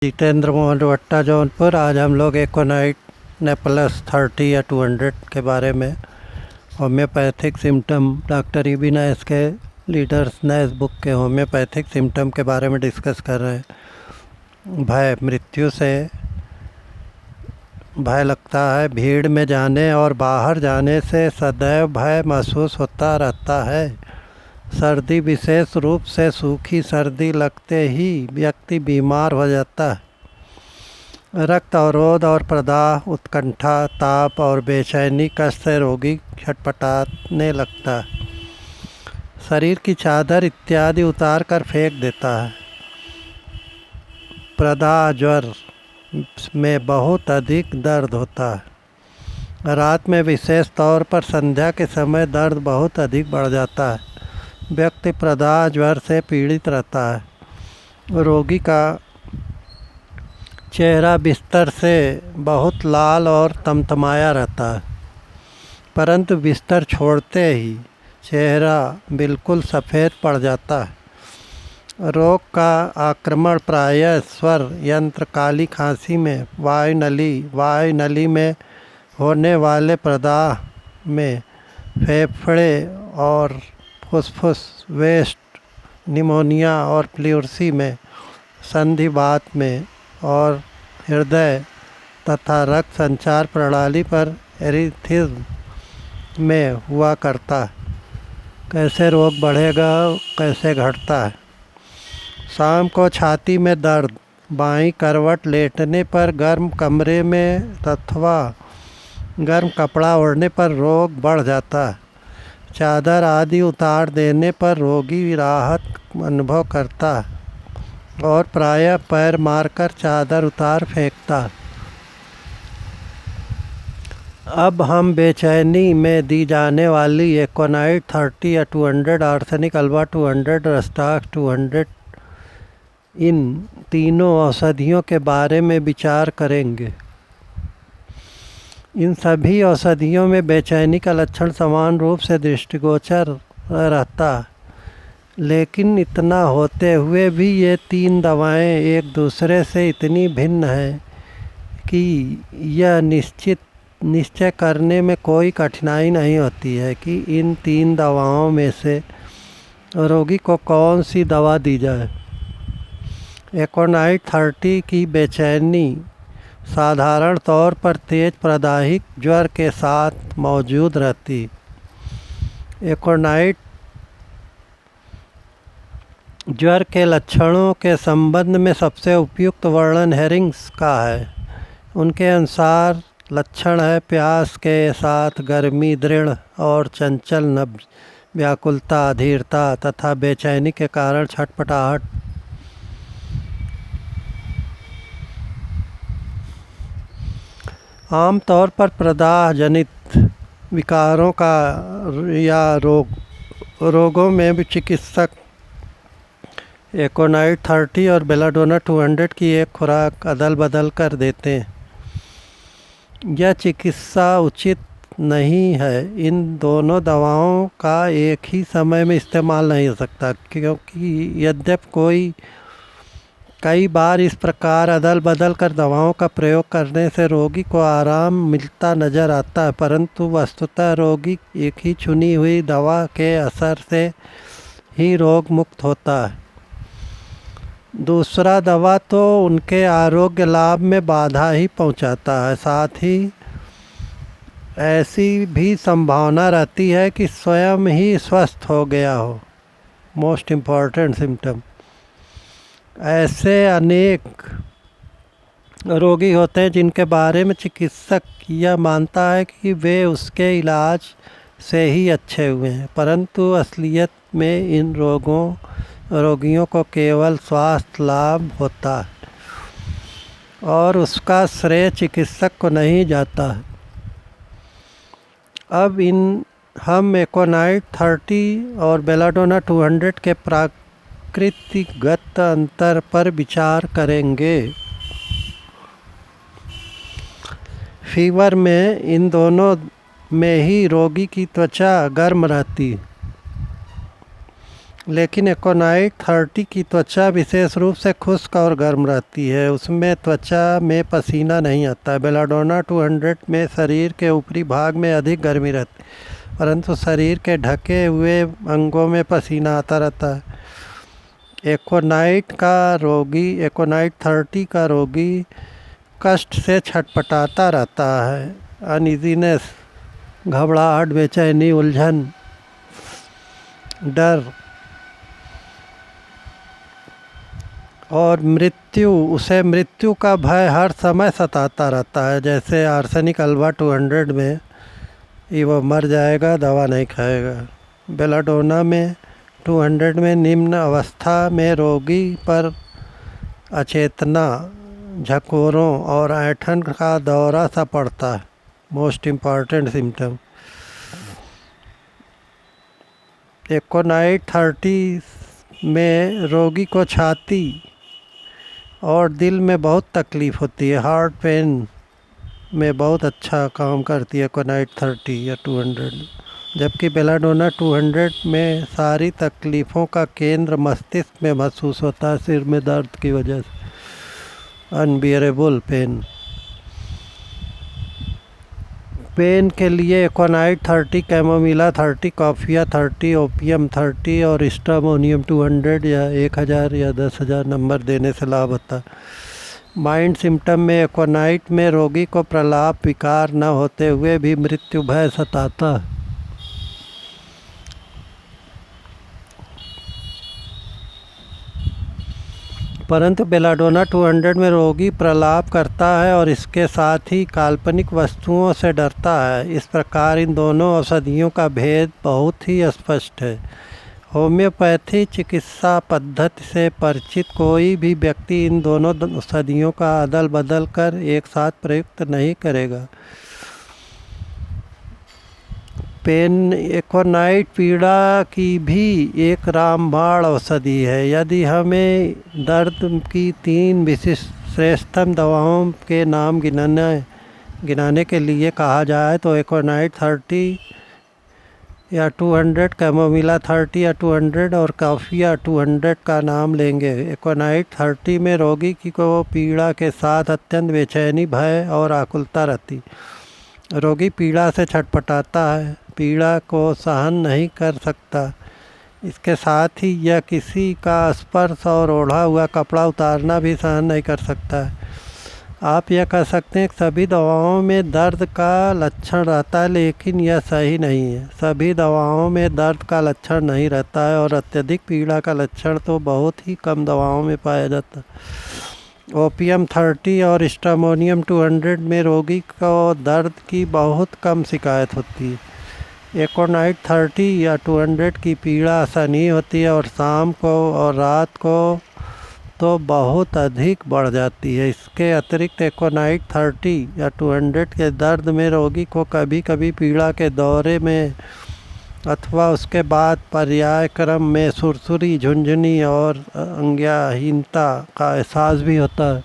जितेंद्र मोहन वट्टा जौनपुर। आज हम लोग एकोनाइट नेप्लस 30 या 200 के बारे में homeopathic symptom doctor EB nice के लीडर्स नाइस बुक के होम्योपैथिक सिम्टम के बारे में डिस्कस कर रहे हैं। भय, मृत्यु से भय लगता है। भीड़ में जाने और बाहर जाने से सदैव भय महसूस होता रहता है। सर्दी, विशेष रूप से सूखी सर्दी लगते ही व्यक्ति बीमार हो जाता है। रक्त अवरोध और प्रदाह, उत्कंठा, ताप और बेचैनी कष्ट से रोगी छटपटाने लगता है। शरीर की चादर इत्यादि उतार कर फेंक देता है। प्रदाह, ज्वर में बहुत अधिक दर्द होता है। रात में विशेष तौर पर संध्या के समय दर्द बहुत अधिक बढ़ जाता है। व्यक्ति प्रदाह ज्वर से पीड़ित रहता है। रोगी का चेहरा बिस्तर से बहुत लाल और तमतमाया रहता है, परंतु बिस्तर छोड़ते ही चेहरा बिल्कुल सफ़ेद पड़ जाता है। रोग का आक्रमण प्रायः स्वर यंत्र, काली खांसी में, वायु नली में होने वाले प्रदाह में, फेफड़े और फुसफुस, वेस्ट, निमोनिया और प्लूरसी में, संधिवात में और हृदय तथा रक्त संचार प्रणाली पर एरिथ्मिया में हुआ करता है। कैसे रोग बढ़ेगा, कैसे घटता है। शाम को छाती में दर्द, बाईं करवट लेटने पर, गर्म कमरे में अथवा गर्म कपड़ा ओढ़ने पर रोग बढ़ जाता है। चादर आदि उतार देने पर रोगी राहत अनुभव करता है और प्रायः पैर मारकर चादर उतार फेंकता है। अब हम बेचैनी में दी जाने वाली एकोनाइट 30 या 200, आर्सेनिक अल्वा 200, रस्टाक्स 200, इन तीनों औषधियों के बारे में विचार करेंगे। इन सभी औषधियों में बेचैनी का लक्षण समान रूप से दृष्टिगोचर रहता है, लेकिन इतना होते हुए भी ये तीन दवाएं एक दूसरे से इतनी भिन्न हैं कि यह निश्चय करने में कोई कठिनाई नहीं होती है कि इन तीन दवाओं में से रोगी को कौन सी दवा दी जाए। एकोनाइट 30 की बेचैनी साधारण तौर पर तेज प्रदाहिक ज्वर के साथ मौजूद रहती। एकोनाइट ज्वर के लक्षणों के संबंध में सबसे उपयुक्त वर्णन हेरिंग्स का है। उनके अनुसार लक्षण है प्यास के साथ गर्मी, दृढ़ और चंचल नब्ज, व्याकुलता, अधीरता तथा बेचैनी के कारण छटपटाहट। आमतौर पर प्रदाह जनित विकारों का या रोगों में भी चिकित्सक एकोनाइट 30 और बेलाडोना 200 की एक खुराक अदल बदल कर देते हैं। यह चिकित्सा उचित नहीं है। इन दोनों दवाओं का एक ही समय में इस्तेमाल नहीं हो सकता, क्योंकि यद्यपि कई बार इस प्रकार अदल बदल कर दवाओं का प्रयोग करने से रोगी को आराम मिलता नज़र आता है, परंतु वस्तुतः रोगी एक ही चुनी हुई दवा के असर से ही रोग मुक्त होता है। दूसरा दवा तो उनके आरोग्य लाभ में बाधा ही पहुंचाता है। साथ ही ऐसी भी संभावना रहती है कि स्वयं ही स्वस्थ हो गया हो। Most important symptom. ऐसे अनेक रोगी होते हैं जिनके बारे में चिकित्सक यह मानता है कि वे उसके इलाज से ही अच्छे हुए हैं, परंतु असलियत में इन रोगियों को केवल स्वास्थ्य लाभ होता है और उसका श्रेय चिकित्सक को नहीं जाता है। अब हम एकोनाइट 30 और बेलाडोना 200 के प्रकृतिगत अंतर पर विचार करेंगे। फीवर में इन दोनों में ही रोगी की त्वचा गर्म रहती, लेकिन एकोनाइट 30 की त्वचा विशेष रूप से खुश्क और गर्म रहती है, उसमें त्वचा में पसीना नहीं आता है। बेलाडोना 200 में शरीर के ऊपरी भाग में अधिक गर्मी रहती है, परंतु शरीर के ढके हुए अंगों में पसीना आता रहता है। एकोनाइट 30 का रोगी कष्ट से छटपटाता रहता है। अनइजीनेस, घबराहट, बेचैनी, उलझन, डर और उसे मृत्यु का भय हर समय सताता रहता है। जैसे आर्सेनिक अल्वा 200 में ये वो मर जाएगा, दवा नहीं खाएगा। बेलाडोना में 200 में निम्न अवस्था में रोगी पर अचेतना, झकोरों और ऐंठन का दौरा सा पड़ता है। Most important symptom. एकोनाइट 30 में रोगी को छाती और दिल में बहुत तकलीफ़ होती है। हार्ट पेन में बहुत अच्छा काम करती है एकोनाइट 30 या 200, जबकि बेलाडोना 200 में सारी तकलीफ़ों का केंद्र मस्तिष्क में महसूस होता है, सिर में दर्द की वजह से। अनबियरेबल पेन के लिए एकोनाइट 30, कैमोमिला 30, कॉफिया 30, ओपियम 30 और स्ट्रामोनियम 200 या 1000 या 10,000 नंबर देने से लाभ होता है। माइंड सिम्टम में एकोनाइट में रोगी को प्रलाप विकार न होते हुए भी मृत्यु भय सताता है। परंतु बेलाडोना 200 में रोगी प्रलाप करता है और इसके साथ ही काल्पनिक वस्तुओं से डरता है। इस प्रकार इन दोनों औषधियों का भेद बहुत ही स्पष्ट है। होम्योपैथी चिकित्सा पद्धति से परिचित कोई भी व्यक्ति इन दोनों औषधियों का अदल बदल कर एक साथ प्रयुक्त नहीं करेगा। पेन एकोनाइट पीड़ा की भी एक रामबाण औषधि है। यदि हमें दर्द की 3 विशिष्ट श्रेष्ठतम दवाओं के नाम गिनाने के लिए कहा जाए तो एकोनाइट 30 या 200, कैमोमिला 30 या 200 और कॉफिया 200 का नाम लेंगे। एकोनाइट 30 में रोगी को पीड़ा के साथ अत्यंत बेचैनी, भय और आकुलता रहती। रोगी पीड़ा से छटपटाता है, पीड़ा को सहन नहीं कर सकता। इसके साथ ही यह किसी का स्पर्श और ओढ़ा हुआ कपड़ा उतारना भी सहन नहीं कर सकता है। आप यह कह सकते हैं कि सभी दवाओं में दर्द का लक्षण रहता है, लेकिन यह सही नहीं है। सभी दवाओं में दर्द का लक्षण नहीं रहता है और अत्यधिक पीड़ा का लक्षण तो बहुत ही कम दवाओं में पाया जाता है। ओपियम 30 और स्ट्रामोनियम 200 में रोगी को दर्द की बहुत कम शिकायत होती है। एकोनाइट 30 या 200 की पीड़ा असहनीय होती है और शाम को और रात को तो बहुत अधिक बढ़ जाती है। इसके अतिरिक्त एकोनाइट 30 या 200 के दर्द में रोगी को कभी कभी पीड़ा के दौरे में अथवा उसके बाद पर्याय क्रम में सुरसुरी, झुंझुनी और अंग्याहीनता का एहसास भी होता है।